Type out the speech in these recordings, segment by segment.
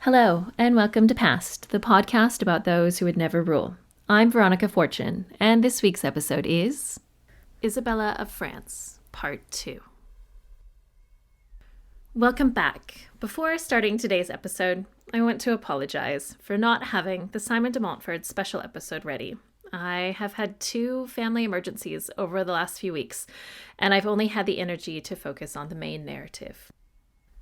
Hello, and welcome to Past, the podcast about those who would never rule. I'm Veronica Fortune, and this week's episode is Isabella of France, Part 2. Welcome back. Before starting today's episode, I want to apologize for not having the Simon de Montfort special episode ready. I have had 2 family emergencies over the last few weeks, and I've only had the energy to focus on the main narrative.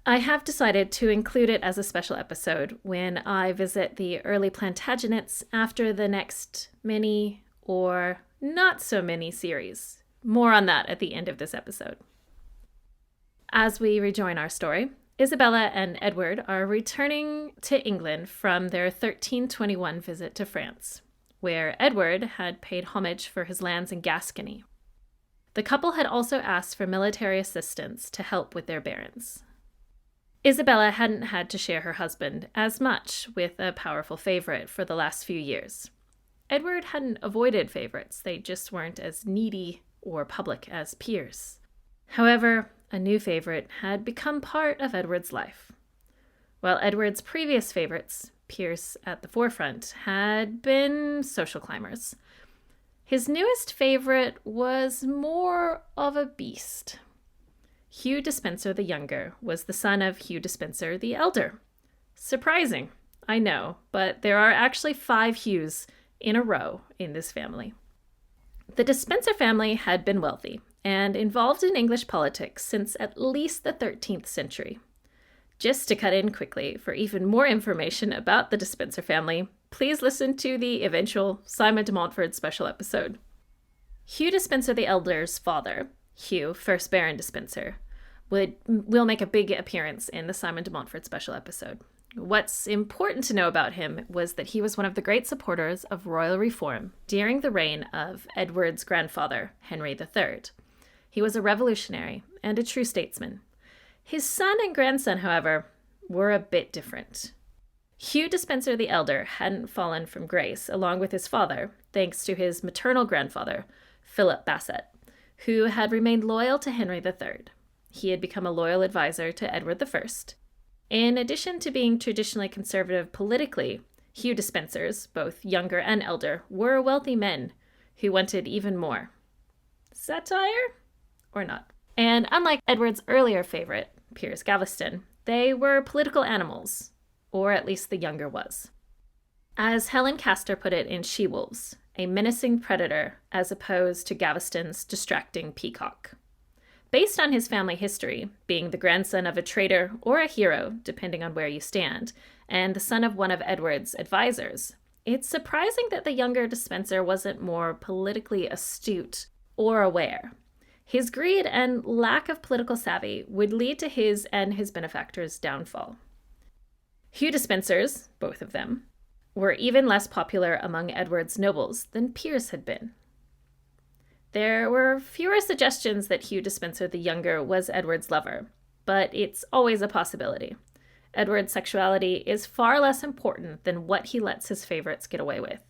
I have decided to include it as a special episode when I visit the early Plantagenets after the next mini or not so mini series. More on that at the end of this episode. As we rejoin our story, Isabella and Edward are returning to England from their 1321 visit to France, where Edward had paid homage for his lands in Gascony. The couple had also asked for military assistance to help with their barons. Isabella hadn't had to share her husband as much with a powerful favorite for the last few years. Edward hadn't avoided favorites, they just weren't as needy or public as peers. However, a new favorite had become part of Edward's life. While Edward's previous favorites, peers at the forefront, had been social climbers, his newest favorite was more of a beast. Hugh Despenser the Younger was the son of Hugh Despenser the Elder. Surprising, I know, but there are actually 5 Hughs in a row in this family. The Despenser family had been wealthy and involved in English politics since at least the 13th century. Just to cut in quickly, for even more information about the Despenser family, please listen to the eventual Simon de Montfort special episode. Hugh Despenser the Elder's father, Hugh, 1st Baron Despenser, will make a big appearance in the Simon de Montfort special episode. What's important to know about him was that he was one of the great supporters of royal reform during the reign of Edward's grandfather, Henry III. He was a revolutionary and a true statesman. His son and grandson, however, were a bit different. Hugh Despenser the Elder hadn't fallen from grace along with his father, thanks to his maternal grandfather, Philip Basset, who had remained loyal to Henry III. He had become a loyal advisor to Edward I. In addition to being traditionally conservative politically, Hugh Despensers, both younger and elder, were wealthy men who wanted even more. Satire? Or not? And unlike Edward's earlier favorite, Piers Gaveston, they were political animals, or at least the younger was. As Helen Castor put it in She-Wolves, a menacing predator as opposed to Gaveston's distracting peacock. Based on his family history, being the grandson of a traitor or a hero, depending on where you stand, and the son of one of Edward's advisors, it's surprising that the younger Despenser wasn't more politically astute or aware. His greed and lack of political savvy would lead to his and his benefactor's downfall. Hugh Despensers, both of them, were even less popular among Edward's nobles than Piers had been. There were fewer suggestions that Hugh Despenser the Younger was Edward's lover, but it's always a possibility. Edward's sexuality is far less important than what he lets his favorites get away with.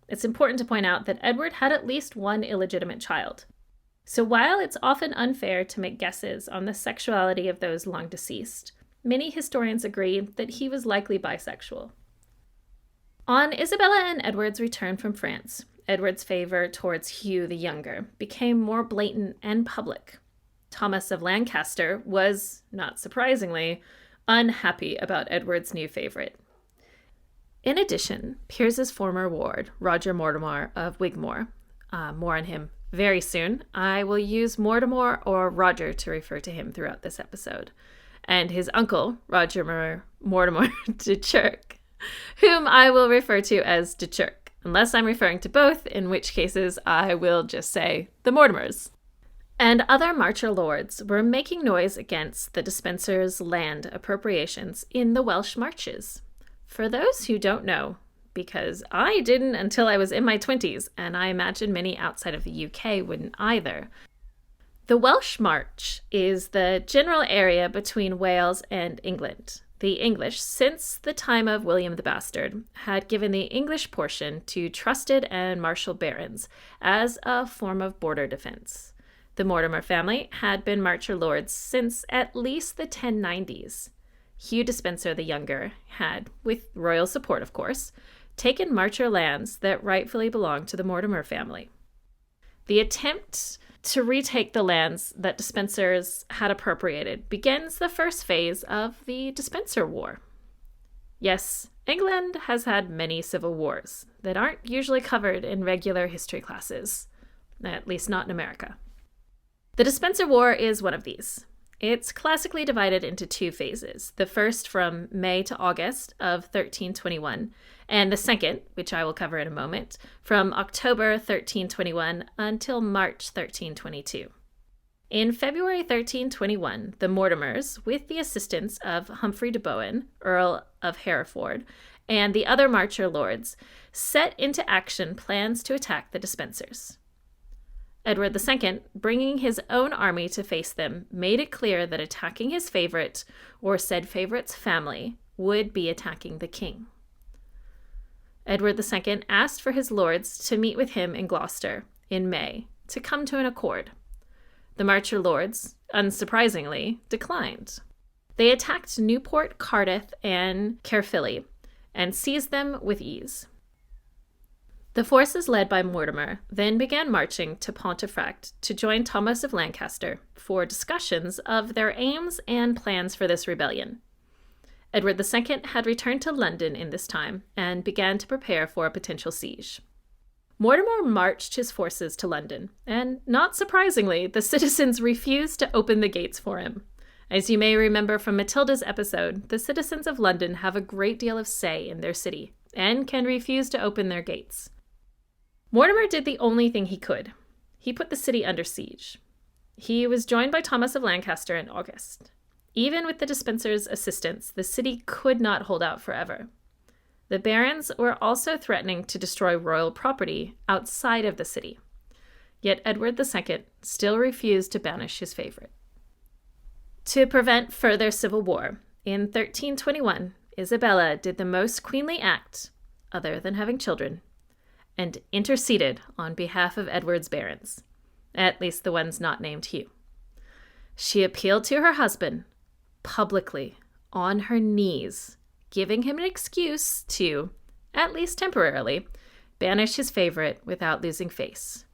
It's important to point out that Edward had at least one illegitimate child. So while it's often unfair to make guesses on the sexuality of those long deceased, many historians agree that he was likely bisexual. On Isabella and Edward's return from France, Edward's favor towards Hugh the Younger became more blatant and public. Thomas of Lancaster was, not surprisingly, unhappy about Edward's new favorite. In addition, Piers's former ward, Roger Mortimer of Wigmore, more on him very soon. I will use Mortimer or Roger to refer to him throughout this episode. And his uncle, Roger Mortimer de Chirk, whom I will refer to as de Chirk, unless I'm referring to both, in which cases I will just say the Mortimers. And other Marcher lords were making noise against the Despensers' land appropriations in the Welsh Marches. For those who don't know, because I didn't until I was in my 20s, and I imagine many outside of the UK wouldn't either, the Welsh March is the general area between Wales and England. The English, since the time of William the Bastard, had given the English portion to trusted and martial barons as a form of border defense. The Mortimer family had been Marcher lords since at least the 1090s. Hugh Despenser the Younger had, with royal support of course, taken Marcher lands that rightfully belonged to the Mortimer family. The attempt to retake the lands that Despensers had appropriated begins the first phase of the Despenser War. Yes, England has had many civil wars that aren't usually covered in regular history classes, at least not in America. The Despenser War is one of these. It's classically divided into two phases, the first from May to August of 1321, and the second, which I will cover in a moment, from October 1321 until March 1322. In February 1321, the Mortimers, with the assistance of Humphrey de Bohun, Earl of Hereford, and the other Marcher lords, set into action plans to attack the Despensers. Edward II, bringing his own army to face them, made it clear that attacking his favorite, or said favorite's family, would be attacking the king. Edward II asked for his lords to meet with him in Gloucester in May to come to an accord. The Marcher lords, unsurprisingly, declined. They attacked Newport, Cardiff, and Caerphilly, and seized them with ease. The forces led by Mortimer then began marching to Pontefract to join Thomas of Lancaster for discussions of their aims and plans for this rebellion. Edward II had returned to London in this time and began to prepare for a potential siege. Mortimer marched his forces to London, and not surprisingly, the citizens refused to open the gates for him. As you may remember from Matilda's episode, the citizens of London have a great deal of say in their city and can refuse to open their gates. Mortimer did the only thing he could. He put the city under siege. He was joined by Thomas of Lancaster in August. Even with the Despensers' assistance, the city could not hold out forever. The barons were also threatening to destroy royal property outside of the city. Yet Edward II still refused to banish his favorite. To prevent further civil war, in 1321, Isabella did the most queenly act, other than having children, and interceded on behalf of Edward's barons, at least the ones not named Hugh. She appealed to her husband, publicly, on her knees, giving him an excuse to, at least temporarily, banish his favorite without losing face.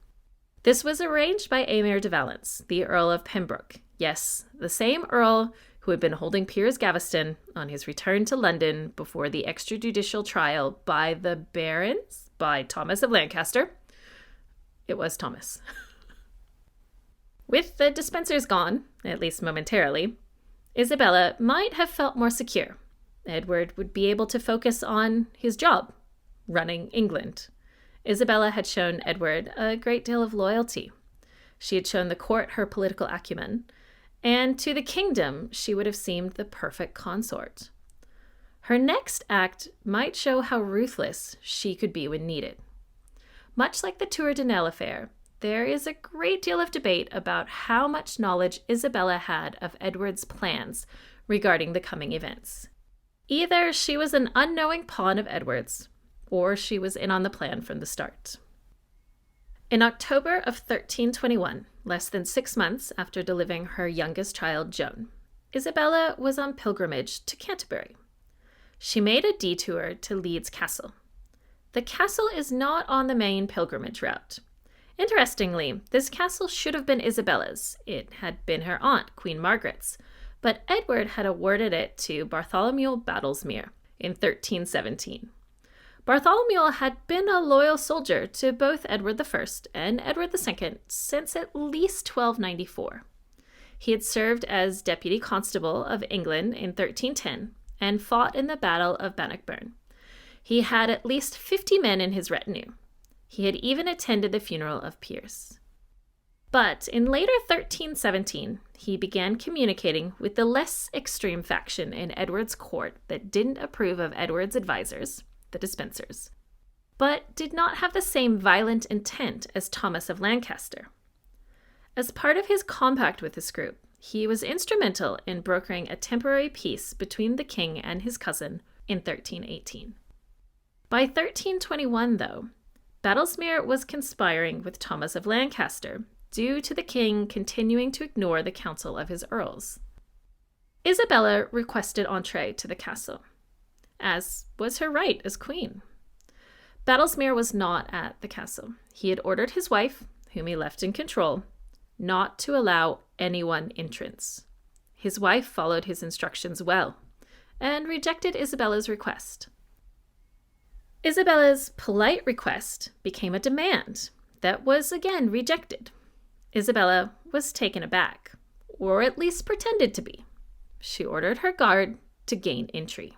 This was arranged by Aymer de Valence, the Earl of Pembroke. Yes, the same Earl who had been holding Piers Gaveston on his return to London before the extrajudicial trial by the barons, by Thomas of Lancaster. It was Thomas. With the Despensers gone, at least momentarily, Isabella might have felt more secure. Edward would be able to focus on his job, running England. Isabella had shown Edward a great deal of loyalty. She had shown the court her political acumen, and to the kingdom she would have seemed the perfect consort. Her next act might show how ruthless she could be when needed. Much like the Tour de Nesle affair, there is a great deal of debate about how much knowledge Isabella had of Edward's plans regarding the coming events. Either she was an unknowing pawn of Edward's, or she was in on the plan from the start. In October of 1321, less than 6 months after delivering her youngest child, Joan, Isabella was on pilgrimage to Canterbury. She made a detour to Leeds Castle. The castle is not on the main pilgrimage route. Interestingly, this castle should have been Isabella's. It had been her aunt, Queen Margaret's, but Edward had awarded it to Bartholomew Badlesmere in 1317. Bartholomew had been a loyal soldier to both Edward I and Edward II since at least 1294. He had served as Deputy Constable of England in 1310 and fought in the Battle of Bannockburn. He had at least 50 men in his retinue. He had even attended the funeral of Piers. But in later 1317, he began communicating with the less extreme faction in Edward's court that didn't approve of Edward's advisors, the Despensers, but did not have the same violent intent as Thomas of Lancaster. As part of his compact with this group, he was instrumental in brokering a temporary peace between the king and his cousin in 1318. By 1321, though, Badlesmere was conspiring with Thomas of Lancaster due to the king continuing to ignore the counsel of his earls. Isabella requested entree to the castle, as was her right as queen. Battlesmere was not at the castle. He had ordered his wife, whom he left in control, not to allow anyone entrance. His wife followed his instructions well and rejected Isabella's request. Isabella's polite request became a demand that was again rejected. Isabella was taken aback, or at least pretended to be. She ordered her guard to gain entry.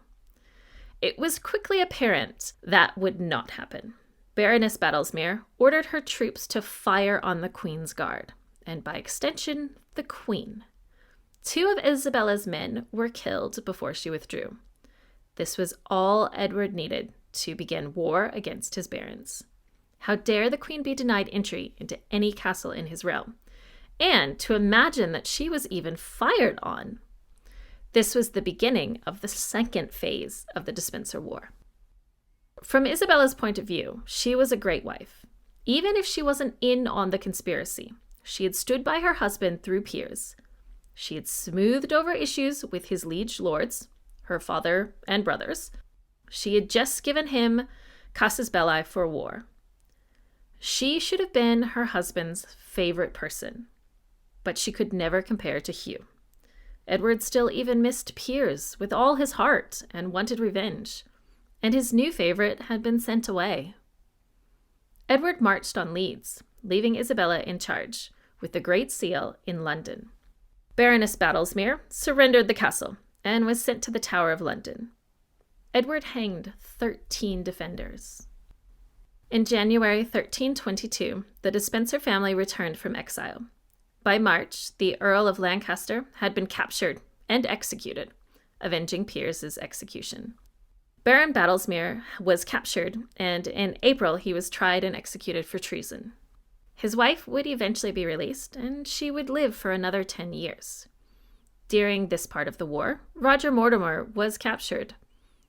It was quickly apparent that would not happen. Baroness Battlesmere ordered her troops to fire on the Queen's guard, and by extension, the Queen. 2 of Isabella's men were killed before she withdrew. This was all Edward needed to begin war against his barons. How dare the Queen be denied entry into any castle in his realm? And to imagine that she was even fired on. This was the beginning of the second phase of the Despencer War. From Isabella's point of view, she was a great wife. Even if she wasn't in on the conspiracy, she had stood by her husband through peers. She had smoothed over issues with his liege lords, her father and brothers. She had just given him casus belli for war. She should have been her husband's favorite person, but she could never compare to Hugh. Edward still even missed Piers with all his heart and wanted revenge, and his new favorite had been sent away. Edward marched on Leeds, leaving Isabella in charge, with the Great Seal in London. Baroness Battlesmere surrendered the castle and was sent to the Tower of London. Edward hanged 13 defenders. In January 1322, the Despencer family returned from exile. By March, the Earl of Lancaster had been captured and executed, avenging Piers's execution. Baron Battlesmere was captured, and in April he was tried and executed for treason. His wife would eventually be released, and she would live for another 10 years. During this part of the war, Roger Mortimer was captured.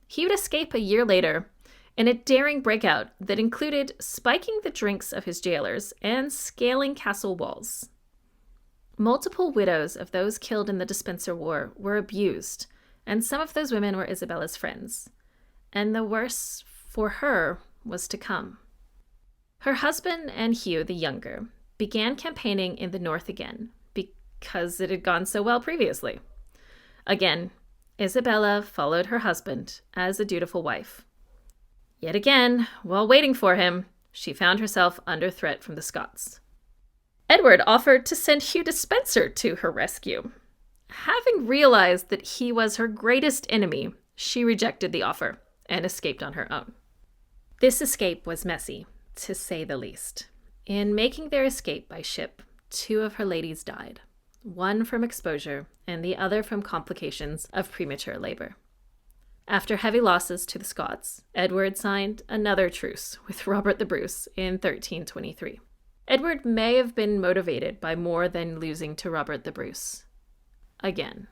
He would escape a year later in a daring breakout that included spiking the drinks of his jailers and scaling castle walls. Multiple widows of those killed in the Despencer War were abused, and some of those women were Isabella's friends. And the worst for her was to come. Her husband and Hugh the Younger began campaigning in the north again because it had gone so well previously. Again, Isabella followed her husband as a dutiful wife. Yet again, while waiting for him, she found herself under threat from the Scots. Edward offered to send Hugh Despencer to her rescue. Having realized that he was her greatest enemy, she rejected the offer and escaped on her own. This escape was messy, to say the least. In making their escape by ship, 2 of her ladies died, one from exposure and the other from complications of premature labor. After heavy losses to the Scots, Edward signed another truce with Robert the Bruce in 1323. Edward may have been motivated by more than losing to Robert the Bruce. Again.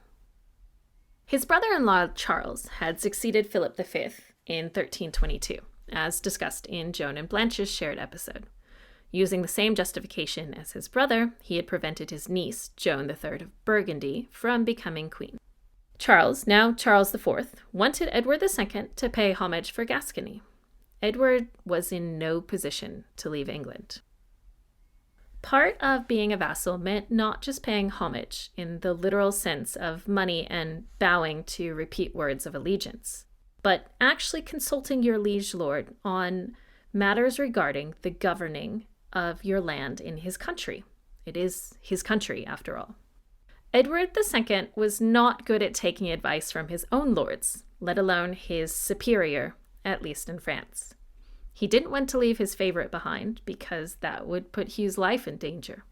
His brother-in-law Charles had succeeded Philip V in 1322, as discussed in Joan and Blanche's shared episode. Using the same justification as his brother, he had prevented his niece, Joan III of Burgundy, from becoming queen. Charles, now Charles IV, wanted Edward II to pay homage for Gascony. Edward was in no position to leave England. Part of being a vassal meant not just paying homage in the literal sense of money and bowing to repeat words of allegiance, but actually consulting your liege lord on matters regarding the governing of your land in his country. It is his country, after all. Edward II was not good at taking advice from his own lords, let alone his superior, at least in France. He didn't want to leave his favorite behind because that would put Hugh's life in danger.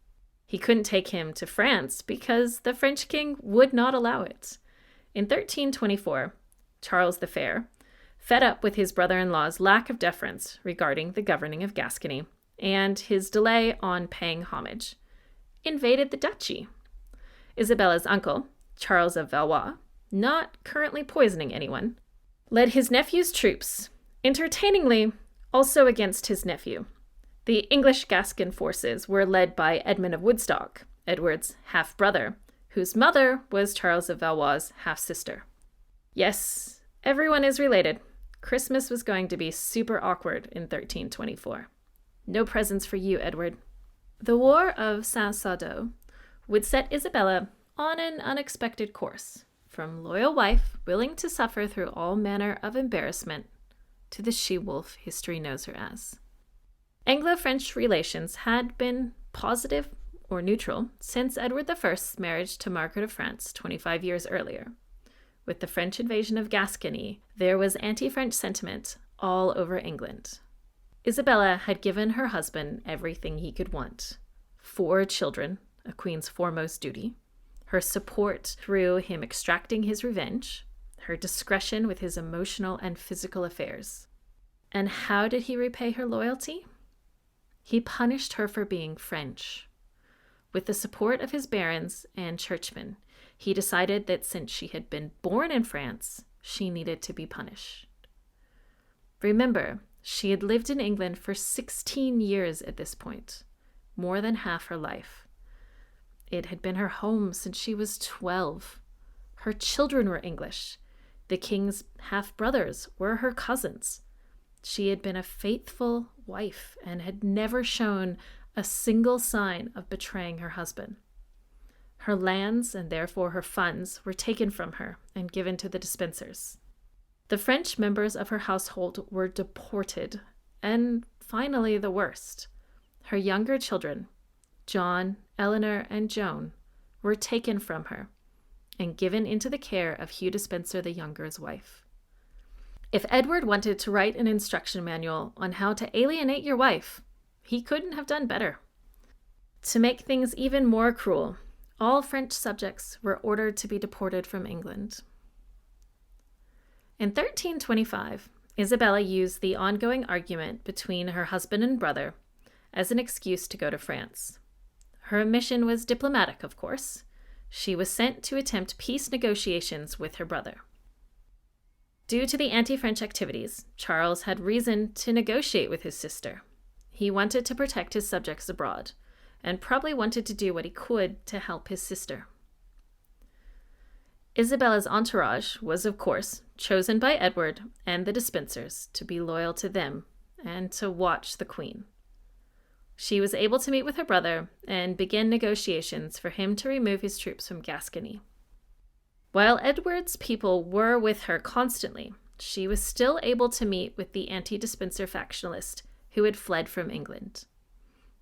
He couldn't take him to France because the French king would not allow it. In 1324, Charles the Fair, fed up with his brother-in-law's lack of deference regarding the governing of Gascony and his delay on paying homage, invaded the duchy. Isabella's uncle, Charles of Valois, not currently poisoning anyone, led his nephew's troops, entertainingly also against his nephew. The English Gascon forces were led by Edmund of Woodstock, Edward's half-brother, whose mother was Charles of Valois' half-sister. Yes, everyone is related. Christmas was going to be super awkward in 1324. No presents for you, Edward. The War of Saint-Saudoux would set Isabella on an unexpected course, from loyal wife willing to suffer through all manner of embarrassment to the she-wolf history knows her as. Anglo-French relations had been positive or neutral since Edward I's marriage to Margaret of France 25 years earlier. With the French invasion of Gascony, there was anti-French sentiment all over England. Isabella had given her husband everything he could want. 4 children, a queen's foremost duty, her support through him extracting his revenge, her discretion with his emotional and physical affairs. And how did he repay her loyalty? He punished her for being French. With the support of his barons and churchmen, he decided that since she had been born in France, she needed to be punished. Remember, she had lived in England for 16 years at this point, more than half her life. It had been her home since she was 12. Her children were English. The king's half-brothers were her cousins. She had been a faithful wife and had never shown a single sign of betraying her husband. Her lands, and therefore her funds, were taken from her and given to the dispensers. The French members of her household were deported, and finally the worst. Her younger children, John, Eleanor, and Joan, were taken from her and given into the care of Hugh Despenser the Younger's wife. If Edward wanted to write an instruction manual on how to alienate your wife, he couldn't have done better. To make things even more cruel, all French subjects were ordered to be deported from England. In 1325, Isabella used the ongoing argument between her husband and brother as an excuse to go to France. Her mission was diplomatic, of course. She was sent to attempt peace negotiations with her brother. Due to the anti-French activities, Charles had reason to negotiate with his sister. He wanted to protect his subjects abroad, and probably wanted to do what he could to help his sister. Isabella's entourage was, of course, chosen by Edward and the Despensers to be loyal to them and to watch the Queen. She was able to meet with her brother and begin negotiations for him to remove his troops from Gascony. While Edward's people were with her constantly, she was still able to meet with the anti-Despenser factionalist who had fled from England.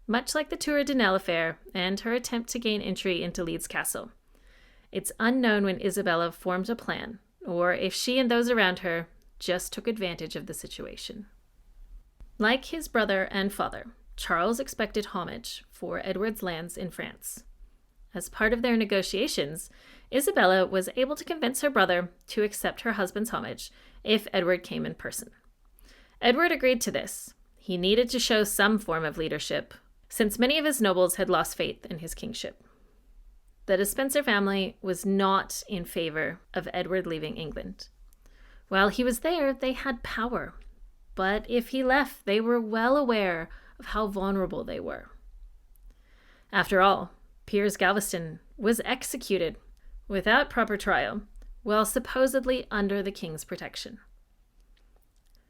Much like the Tour de Nesle affair and her attempt to gain entry into Leeds Castle, it's unknown when Isabella formed a plan, or if she and those around her just took advantage of the situation. Like his brother and father, Charles expected homage for Edward's lands in France. As part of their negotiations, Isabella was able to convince her brother to accept her husband's homage if Edward came in person. Edward agreed to this. He needed to show some form of leadership, since many of his nobles had lost faith in his kingship. The Despenser family was not in favor of Edward leaving England. While he was there, they had power, but if he left, they were well aware of how vulnerable they were. After all, Piers Galveston was executed without proper trial, while supposedly under the king's protection.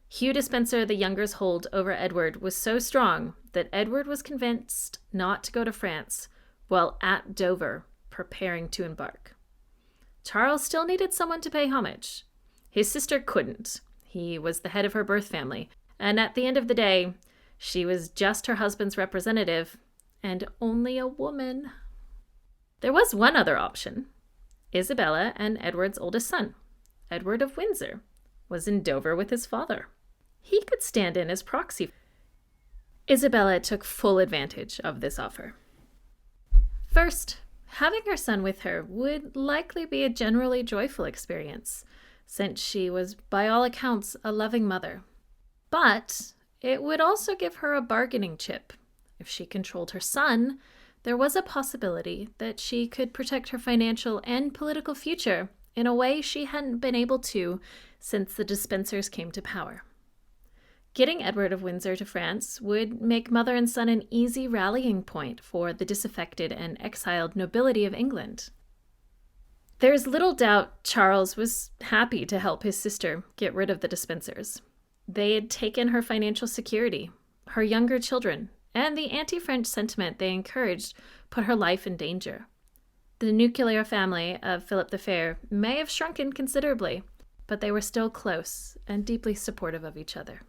Hugh Despenser the Younger's hold over Edward was so strong that Edward was convinced not to go to France while at Dover preparing to embark. Charles still needed someone to pay homage. His sister couldn't. He was the head of her birth family, and at the end of the day, she was just her husband's representative and only a woman. There was one other option. Isabella and Edward's oldest son, Edward of Windsor, was in Dover with his father. He could stand in as proxy. Isabella took full advantage of this offer. First, having her son with her would likely be a generally joyful experience, since she was, by all accounts, a loving mother. But it would also give her a bargaining chip. If she controlled her son, there was a possibility that she could protect her financial and political future in a way she hadn't been able to since the Despensers came to power. Getting Edward of Windsor to France would make mother and son an easy rallying point for the disaffected and exiled nobility of England. There's little doubt Charles was happy to help his sister get rid of the Despensers. They had taken her financial security, her younger children, and the anti-French sentiment they encouraged put her life in danger. The nuclear family of Philip the Fair may have shrunken considerably, but they were still close and deeply supportive of each other.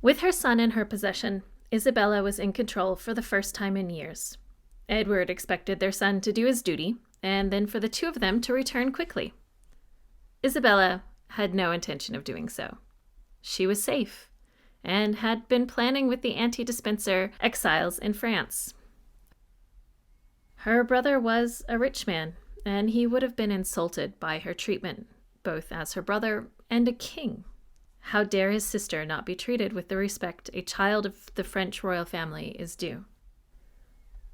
With her son in her possession, Isabella was in control for the first time in years. Edward expected their son to do his duty, and then for the two of them to return quickly. Isabella had no intention of doing so. She was safe, and had been planning with the anti-Despenser exiles in France. Her brother was a rich man, and he would have been insulted by her treatment, both as her brother and a king. How dare his sister not be treated with the respect a child of the French royal family is due?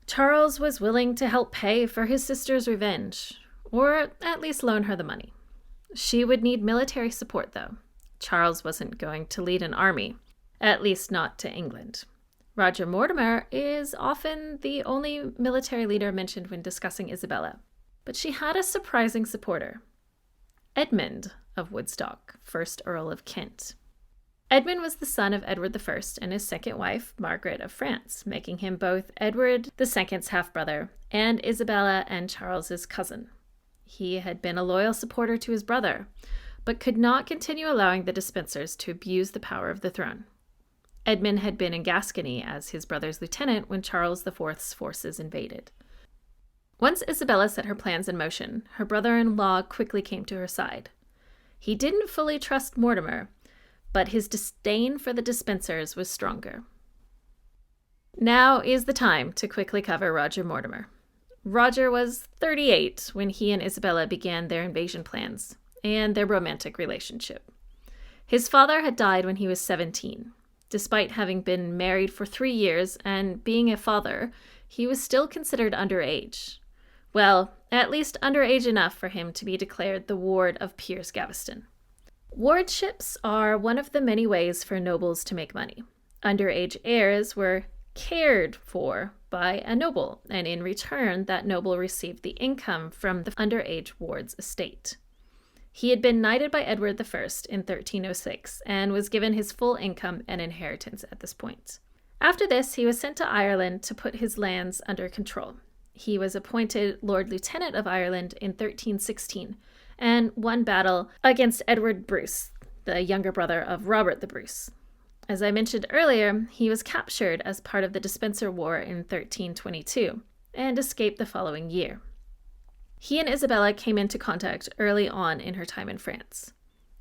Charles was willing to help pay for his sister's revenge, or at least loan her the money. She would need military support, though. Charles wasn't going to lead an army, at least not to England. Roger Mortimer is often the only military leader mentioned when discussing Isabella, but she had a surprising supporter. Edmund of Woodstock, 1st Earl of Kent. Edmund was the son of Edward I and his second wife, Margaret of France, making him both Edward II's half-brother and Isabella and Charles's cousin. He had been a loyal supporter to his brother, but could not continue allowing the Despensers to abuse the power of the throne. Edmund had been in Gascony as his brother's lieutenant when Charles IV's forces invaded. Once Isabella set her plans in motion, her brother-in-law quickly came to her side. He didn't fully trust Mortimer, but his disdain for the Despensers was stronger. Now is the time to quickly cover Roger Mortimer. Roger was 38 when he and Isabella began their invasion plans and their romantic relationship. His father had died when he was 17. Despite having been married for 3 years and being a father, he was still considered underage. Well, at least underage enough for him to be declared the ward of Piers Gaveston. Wardships are one of the many ways for nobles to make money. Underage heirs were cared for by a noble, and in return, that noble received the income from the underage ward's estate. He had been knighted by Edward I in 1306 and was given his full income and inheritance at this point. After this, he was sent to Ireland to put his lands under control. He was appointed Lord Lieutenant of Ireland in 1316 and won battle against Edward Bruce, the younger brother of Robert the Bruce. As I mentioned earlier, he was captured as part of the Despenser War in 1322 and escaped the following year. He and Isabella came into contact early on in her time in France.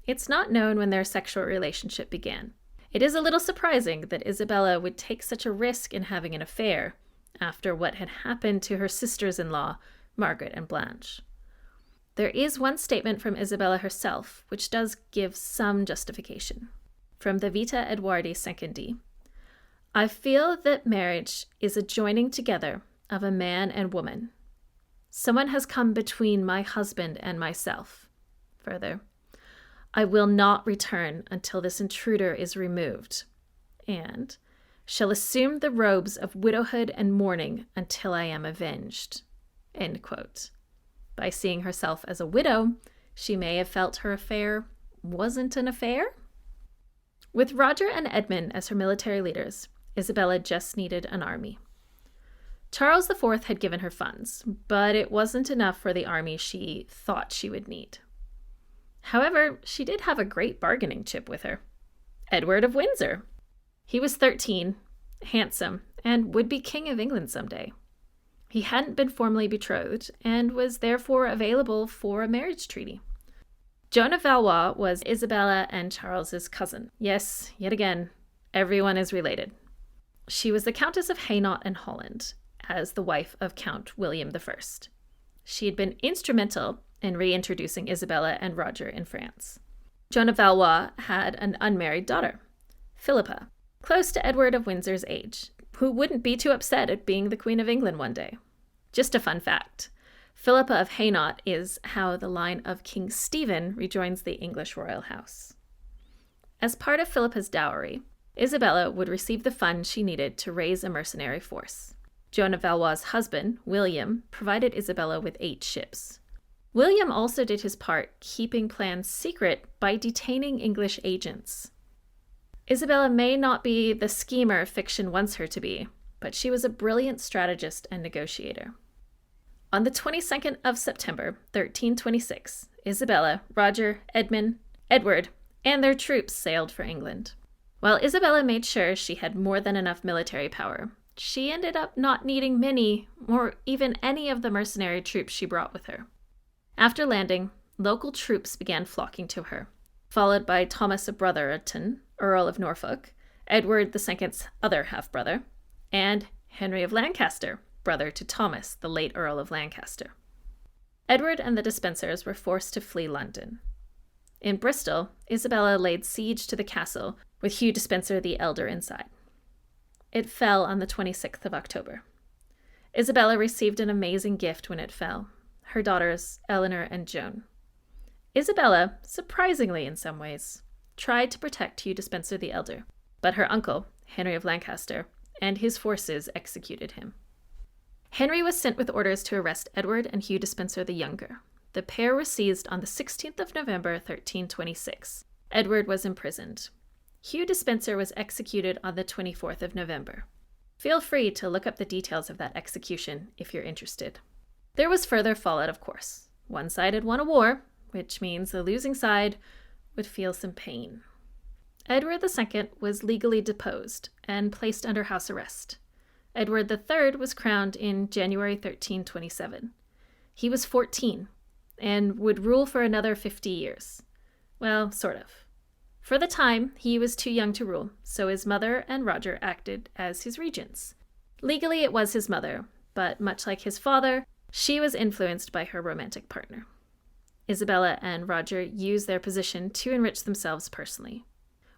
It's not known when their sexual relationship began. It is a little surprising that Isabella would take such a risk in having an affair after what had happened to her sisters-in-law, Margaret and Blanche. There is one statement from Isabella herself, which does give some justification. From the Vita Edwardi Secondi, "I feel that marriage is a joining together of a man and woman. Someone has come between my husband and myself. Further, I will not return until this intruder is removed, and shall assume the robes of widowhood and mourning until I am avenged." End quote. By seeing herself as a widow, she may have felt her affair wasn't an affair. With Roger and Edmund as her military leaders, Isabella just needed an army. Charles IV had given her funds, but it wasn't enough for the army she thought she would need. However, she did have a great bargaining chip with her: Edward of Windsor. He was 13, handsome, and would be King of England someday. He hadn't been formally betrothed and was therefore available for a marriage treaty. Joan of Valois was Isabella and Charles's cousin. Yes, yet again, everyone is related. She was the Countess of Hainaut and Holland, as the wife of Count William I. She had been instrumental in reintroducing Isabella and Roger in France. Joan of Valois had an unmarried daughter, Philippa, close to Edward of Windsor's age, who wouldn't be too upset at being the Queen of England one day. Just a fun fact: Philippa of Hainaut is how the line of King Stephen rejoins the English royal house. As part of Philippa's dowry, Isabella would receive the funds she needed to raise a mercenary force. Joan of Valois' husband, William, provided Isabella with 8 ships. William also did his part, keeping plans secret by detaining English agents. Isabella may not be the schemer fiction wants her to be, but she was a brilliant strategist and negotiator. On the 22nd of September, 1326, Isabella, Roger, Edward, and their troops sailed for England. While Isabella made sure she had more than enough military power, she ended up not needing many or even any of the mercenary troops she brought with her. After landing, local troops began flocking to her, followed by Thomas of Brotherton, Earl of Norfolk, Edward II's other half-brother, and Henry of Lancaster, brother to Thomas, the late Earl of Lancaster. Edward and the Despensers were forced to flee London. In Bristol, Isabella laid siege to the castle with Hugh Despenser the Elder inside. It fell on the 26th of October. Isabella received an amazing gift when it fell, her daughters Eleanor and Joan. Isabella, surprisingly in some ways, tried to protect Hugh Despenser the Elder, but her uncle, Henry of Lancaster, and his forces executed him. Henry was sent with orders to arrest Edward and Hugh Despenser the Younger. The pair were seized on the 16th of November, 1326. Edward was imprisoned. Hugh Despenser was executed on the 24th of November. Feel free to look up the details of that execution if you're interested. There was further fallout, of course. One side had won a war, which means the losing side would feel some pain. Edward II was legally deposed and placed under house arrest. Edward III was crowned in January 1327. He was 14 and would rule for another 50 years. Well, sort of. For the time, he was too young to rule, so his mother and Roger acted as his regents. Legally, it was his mother, but much like his father, she was influenced by her romantic partner. Isabella and Roger used their position to enrich themselves personally.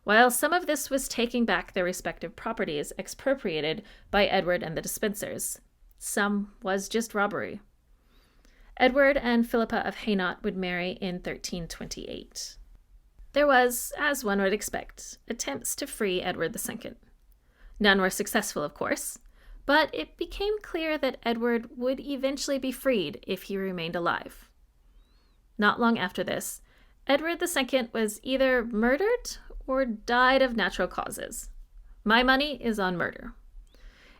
While some of this was taking back their respective properties expropriated by Edward and the Despensers, some was just robbery. Edward and Philippa of Hainaut would marry in 1328. There was, as one would expect, attempts to free Edward II. None were successful, of course, but it became clear that Edward would eventually be freed if he remained alive. Not long after this, Edward II was either murdered or died of natural causes. My money is on murder.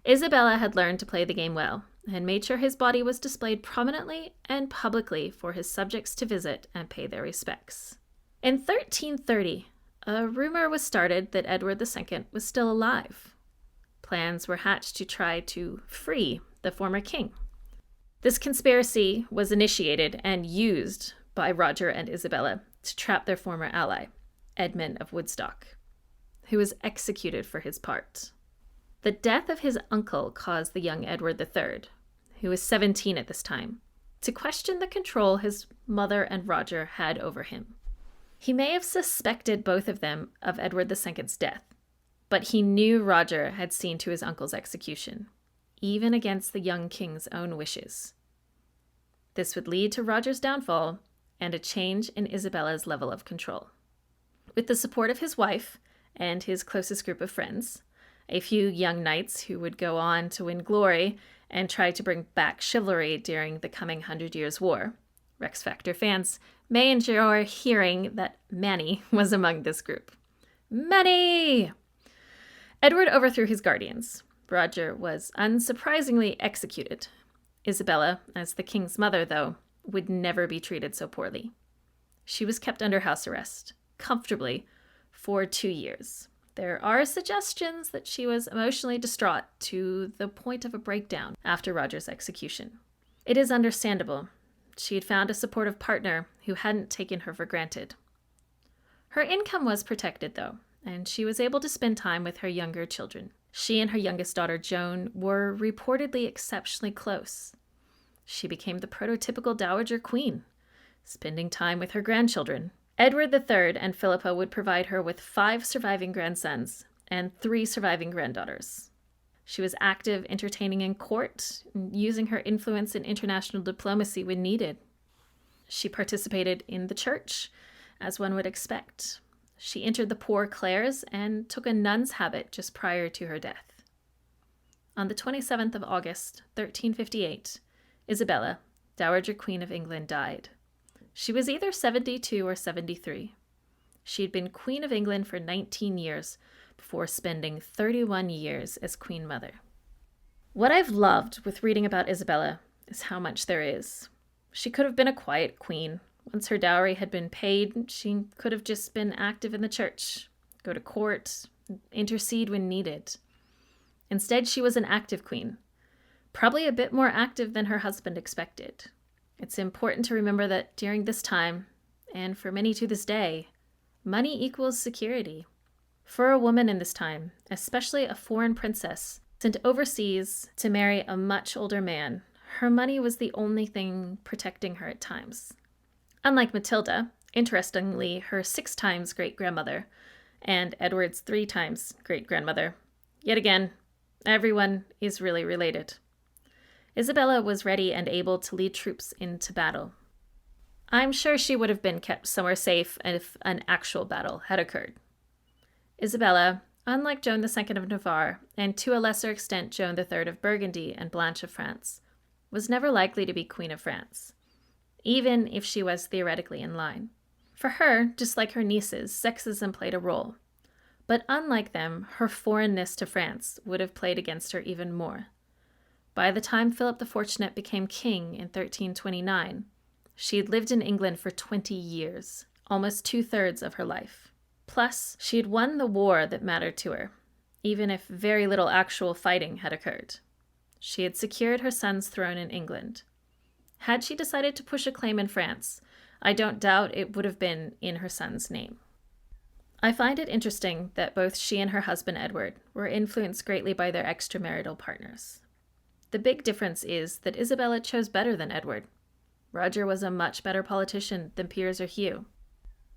Isabella had learned to play the game well and made sure his body was displayed prominently and publicly for his subjects to visit and pay their respects. In 1330, a rumor was started that Edward II was still alive. Plans were hatched to try to free the former king. This conspiracy was initiated and used by Roger and Isabella to trap their former ally, Edmund of Woodstock, who was executed for his part. The death of his uncle caused the young Edward III, who was 17 at this time, to question the control his mother and Roger had over him. He may have suspected both of them of Edward II's death, but he knew Roger had seen to his uncle's execution, even against the young king's own wishes. This would lead to Roger's downfall and a change in Isabella's level of control. With the support of his wife and his closest group of friends, a few young knights who would go on to win glory and try to bring back chivalry during the coming 100 Years' War, Rex Factor fans may enjoy hearing that Manny was among this group. Manny! Edward overthrew his guardians. Roger was unsurprisingly executed. Isabella, as the king's mother, though, would never be treated so poorly. She was kept under house arrest, comfortably, for 2 years. There are suggestions that she was emotionally distraught to the point of a breakdown after Roger's execution. It is understandable. She had found a supportive partner who hadn't taken her for granted. Her income was protected, though, and she was able to spend time with her younger children. She and her youngest daughter, Joan, were reportedly exceptionally close. She became the prototypical dowager queen, spending time with her grandchildren. Edward III and Philippa would provide her with 5 surviving grandsons and 3 surviving granddaughters. She was active, entertaining in court, using her influence in international diplomacy when needed. She participated in the church, as one would expect. She entered the Poor Clares and took a nun's habit just prior to her death. On the 27th of August, 1358, Isabella, Dowager Queen of England, died. She was either 72 or 73. She'd been Queen of England for 19 years before spending 31 years as Queen Mother. What I've loved with reading about Isabella is how much there is. She could have been a quiet queen. Once her dowry had been paid, she could have just been active in the church, go to court, intercede when needed. Instead, she was an active queen, probably a bit more active than her husband expected. It's important to remember that during this time, and for many to this day, money equals security. For a woman in this time, especially a foreign princess sent overseas to marry a much older man, her money was the only thing protecting her at times. Unlike Matilda, interestingly, her 6 times great-grandmother, and Edward's 3 times great-grandmother. Yet again, everyone is really related. Isabella was ready and able to lead troops into battle. I'm sure she would have been kept somewhere safe if an actual battle had occurred. Isabella, unlike Joan II of Navarre, and to a lesser extent Joan III of Burgundy and Blanche of France, was never likely to be Queen of France, even if she was theoretically in line. For her, just like her nieces, sexism played a role. But unlike them, her foreignness to France would have played against her even more. By the time Philip the Fortunate became king in 1329, she had lived in England for 20 years, almost 2/3 of her life. Plus, she had won the war that mattered to her, even if very little actual fighting had occurred. She had secured her son's throne in England. Had she decided to push a claim in France, I don't doubt it would have been in her son's name. I find it interesting that both she and her husband Edward were influenced greatly by their extramarital partners. The big difference is that Isabella chose better than Edward. Roger was a much better politician than Piers or Hugh.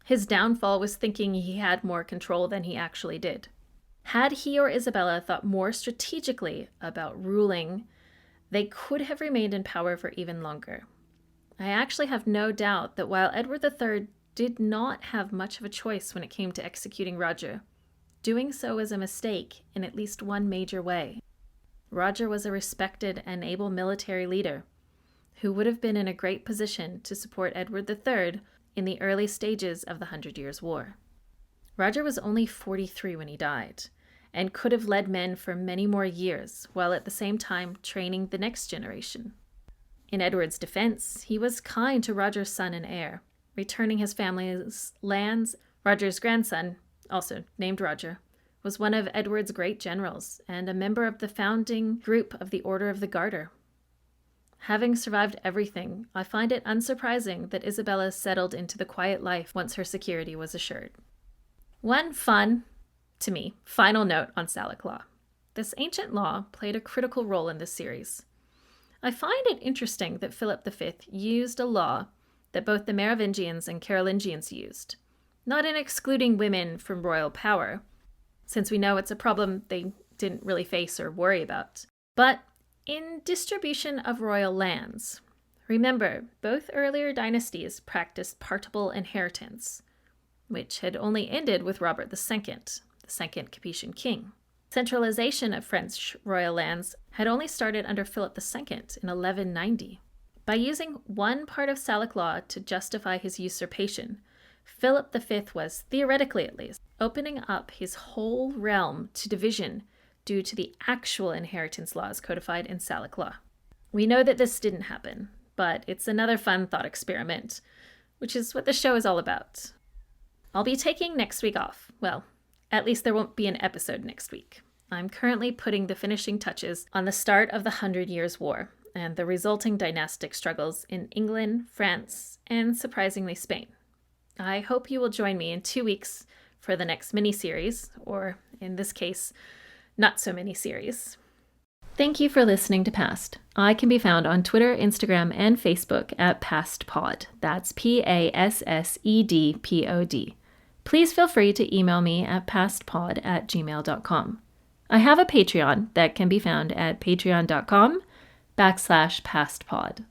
His downfall was thinking he had more control than he actually did. Had he or Isabella thought more strategically about ruling, they could have remained in power for even longer. I actually have no doubt that while Edward III did not have much of a choice when it came to executing Roger, doing so was a mistake in at least one major way. Roger was a respected and able military leader who would have been in a great position to support Edward III in the early stages of the 100 Years' War. Roger was only 43 when he died, and could have led men for many more years, while at the same time training the next generation. In Edward's defense, he was kind to Roger's son and heir, returning his family's lands. Roger's grandson, also named Roger, was one of Edward's great generals and a member of the founding group of the Order of the Garter. Having survived everything, I find it unsurprising that Isabella settled into the quiet life once her security was assured. One fun, to me, final note on Salic law. This ancient law played a critical role in this series. I find it interesting that Philip V used a law that both the Merovingians and Carolingians used, not in excluding women from royal power, since we know it's a problem they didn't really face or worry about, but in distribution of royal lands. Remember, both earlier dynasties practiced partible inheritance, which had only ended with Robert II, the second Capetian king. Centralization of French royal lands had only started under Philip II in 1190. By using one part of Salic law to justify his usurpation, Philip V was, theoretically at least, opening up his whole realm to division due to the actual inheritance laws codified in Salic law. We know that this didn't happen, but it's another fun thought experiment, which is what the show is all about. I'll be taking next week off. Well, at least there won't be an episode next week. I'm currently putting the finishing touches on the start of the 100 Years' War and the resulting dynastic struggles in England, France, and surprisingly Spain. I hope you will join me in 2 weeks for the next mini-series, or in this case, not so mini-series. Thank you for listening to Past. I can be found on Twitter, Instagram, and Facebook at PastPod. That's PASSEDPOD. Please feel free to email me at pastpod@gmail.com. I have a Patreon that can be found at patreon.com/pastpod.